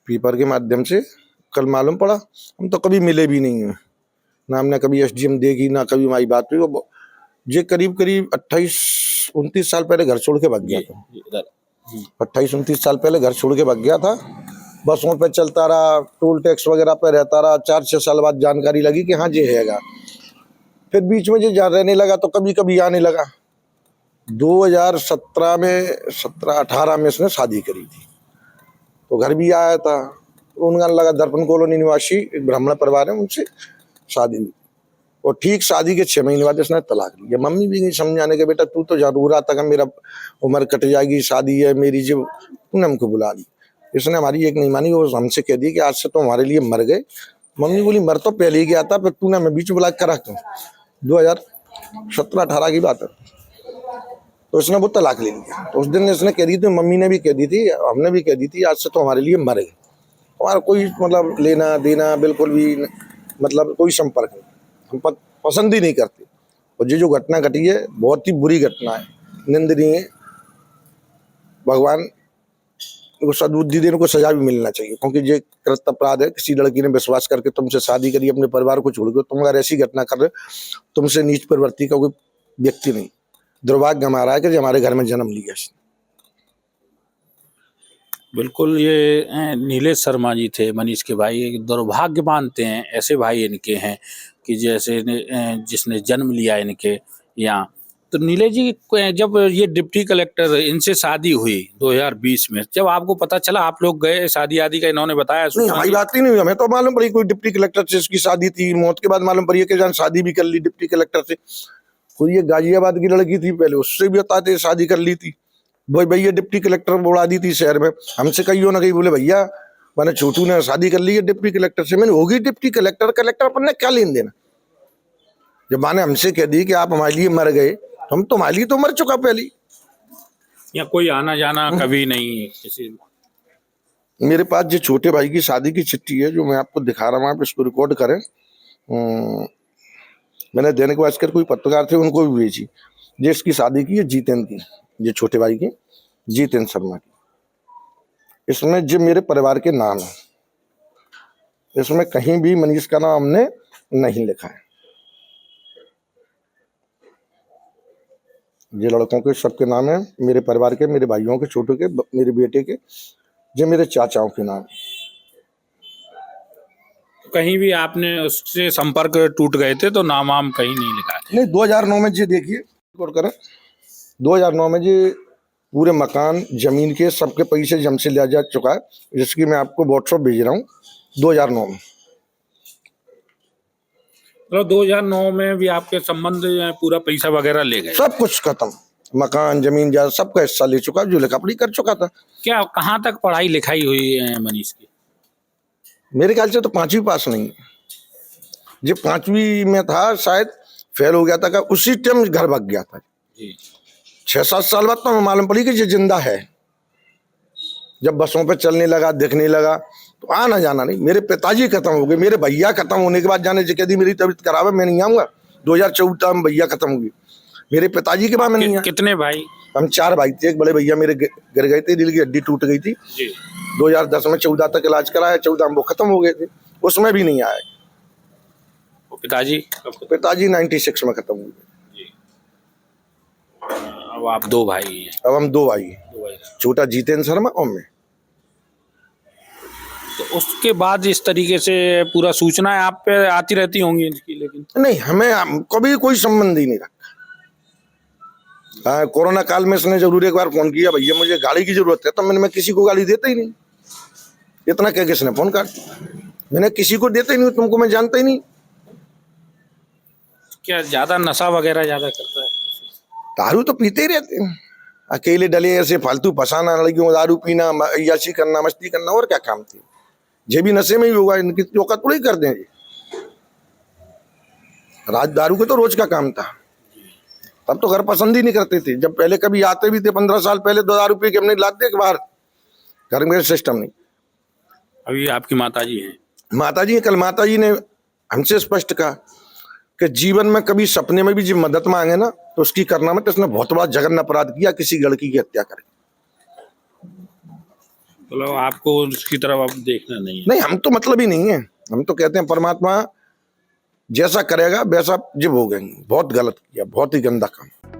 Paper के माध्यम से कल मालूम पड़ा। हम तो कभी मिले भी नहीं हैं, ना हमने कभी एसडीएम देखी, ना कभी हमारी बात हुई। वो जे करीब करीब 28-29 साल पहले घर छोड़ के भाग गया था। 28-29 साल पहले घर छोड़ के भाग गया था। बसों पे चलता रहा, टोल टैक्स वगैरह पे रहता रहा। 4-6 साल बाद जानकारी लगी कि हाँ ये हैगा। फिर बीच में जो जा रहने लगा तो कभी कभी आने लगा। 2017 में 17-18 में इसने शादी करी थी, तो घर भी आया था। उनका लगा दर्पण कॉलोनी निवासी एक ब्राह्मण परिवार है, उनसे शादी हुई। और ठीक शादी के 6 महीने बाद इसने तलाक लिया। मम्मी भी नहीं समझाने के, बेटा तू तो जरूर आता कि मेरा उम्र कट जाएगी, शादी है मेरी, जो तूने हमको बुला ली। इसने हमारी एक नहीं मानी, वो हमसे कह दी कि आज से तो हमारे लिए मर गए। मम्मी बोली मर तो पहले ही गया था, फिर तूने हमें बीच में बुला कर रखा। 2017-18 की बात है। तो इसने वो तलाक ले लिया। तो उस दिन इसने कह दी थी, मम्मी ने भी कह दी थी, हमने भी कह दी थी, आज से तो हमारे लिए मर गए। हमारा कोई मतलब लेना देना बिल्कुल भी मतलब कोई संपर्क नहीं, हम पसंद ही नहीं करते। और ये जो घटना घटी है बहुत ही बुरी घटना है, निंदनीय है। भगवान को सद्बुद्धि देने को सजा भी मिलना चाहिए, क्योंकि ये कृत्य अपराध है। किसी लड़की ने विश्वास करके तुमसे शादी करी, अपने परिवार को छोड़ के तुम अगर ऐसी घटना कर रहे हो, तुमसे नीच प्रवृत्ति का कोई व्यक्ति नहीं। दुर्भाग्य हमारा है कि हमारे घर में जन्म लिया। बिल्कुल, ये नीलेश शर्मा जी थे मनीष के भाई। दुर्भाग्य मानते हैं ऐसे भाई इनके हैं कि जैसे जिसने जन्म लिया इनके यहाँ। तो नीलेश जी जब ये डिप्टी कलेक्टर इनसे शादी हुई 2020 में, जब आपको पता चला आप लोग गए शादी आदि का, इन्होंने बताया? नहीं, हमारी बात ही नहीं हुई। हमें तो मालूम पड़ी कोई डिप्टी कलेक्टर से इसकी शादी थी। मौत के बाद मालूम पड़ी कि जान शादी भी कर ली डिप्टी कलेक्टर से। कोई ये गाजियाबाद की लड़की थी, पहले उससे भी बताते शादी कर ली थी। भाई भैया डिप्टी कलेक्टर बुला दी थी शहर में। हमसे कहियो ना कहीं बोले भैया मैंने छोटू ने शादी कर ली है डिप्टी कलेक्टर से। मैंने होगी डिप्टी कलेक्टर, कलेक्टर अपन ने क्या लेन देना। जब माने हमसे कह दी कि आप हमारे लिए मर गए, हम तो हमारे लिए तो मर चुका पहले। या कोई आना जाना कभी नहीं किसी? मेरे पास जो छोटे भाई की शादी की चिट्ठी है, जो मैं आपको दिखा रहा हूँ, आप इसको रिकॉर्ड करें। मैंने दैनिक भास्कर कोई पत्रकार थे उनको भी भेजी। जिसकी शादी की है जितेंद्र की, ये छोटे भाई की, जितेंद्र शर्मा की। इसमें जो मेरे परिवार के नाम है, इसमें कहीं भी मनीष का नाम हमने नहीं लिखा है। ये लड़कों के सबके नाम है, मेरे परिवार के, मेरे भाइयों के, छोटों के, मेरे बेटे के, जो मेरे चाचाओं के नाम। कहीं भी आपने उससे संपर्क टूट गए थे तो नाम वाम कहीं नहीं लिखा है? नहीं, 2009 में जी देखिए रिकॉर्ड करें। 2009 में जी पूरे मकान जमीन के सबके पैसे हमसे लिया जा चुका है, जिसकी मैं आपको व्हाट्सएप भेज रहा हूँ। 2009 में, तो 2009 में भी आपके संबंध पूरा पैसा वगैरह ले गए? सब कुछ खत्म, मकान जमीन जायदाद सबका हिस्सा ले चुका, जो लिखा पढ़ी कर चुका था। क्या कहाँ तक पढ़ाई लिखाई हुई है मनीष की? मेरे ख्याल से तो 5वीं पास नहीं, जो 5वीं में था शायद फेल हो गया था का, उसी टाइम घर भाग गया था। 6-7 साल बाद तो हमें मालूम पड़ी कि ये जिंदा है। जब बसों पे चलने लगा, दिखने लगा, तो आना जाना नहीं। मेरे पिताजी खत्म हो गए, मेरे भैया खत्म होने के बाद जाने से कह दी मेरी तबीयत खराब है मैं नहीं आऊंगा। 2014 में भैया खत्म हो गए, मेरे पिताजी के बाद में नहीं आया। कितने भाई? हम 4 भाई थे। एक बड़े भैया मेरे गिर गए थे, दिल की हड्डी टूट गई थी। 2010 में 14 तक इलाज कराया, 14 में वो खत्म हो गए थे, उसमें भी नहीं आए। पिताजी 96 में खत्म हुए। अब आप 2 भाई हैं? अब हम 2 भाई, छोटा जितेंद्र शर्मा और मैं। तो उसके बाद इस तरीके से पूरा सूचनाएं आप पे आती रहती होंगी इनकी? लेकिन नहीं, हमें कभी कोई संबंध ही नहीं रखा। हाँ, कोरोना काल में इसने जरूर एक बार फोन किया, भैया मुझे गाड़ी की जरूरत है, तो मैं किसी को गाड़ी देता ही नहीं। इतना कह के इसने फोन काट, मैंने किसी को देता ही नहीं, तुमको मैं जानता ही नहीं। क्या ज्यादा नशा वगैरह ज्यादा करता है? दारू तो पीते ही रहते हैं, अकेले डले ऐसे फालतू फसाना, लड़कियों को दारू पीना, याशी करना, मस्ती करना, और क्या काम थी। ये भी नशे में ही होगा, इनकी औकात थोड़ी कर दें। राज दारू के तो रोज का काम था। तब तो घर पसंद ही नहीं करते थे, जब पहले कभी आते भी थे 15 साल पहले, 2 दारू पी के हमने लाते के बाहर, घर में सिस्टम नहीं। अभी आपकी माताजी हैं? माताजी, कल माताजी ने हमसे स्पष्ट कहा कि जीवन में कभी सपने में भी जो मदद मांगे ना, तो उसकी करना मत। इसने बहुत बड़ा जघन्य अपराध किया, किसी लड़की की हत्या करके। मतलब आपको उसकी तरफ अब देखना नहीं है। नहीं, हम तो मतलब ही नहीं है। हम तो कहते हैं परमात्मा जैसा करेगा वैसा जी भोगेंगे। बहुत गलत किया, बहुत ही गंदा काम।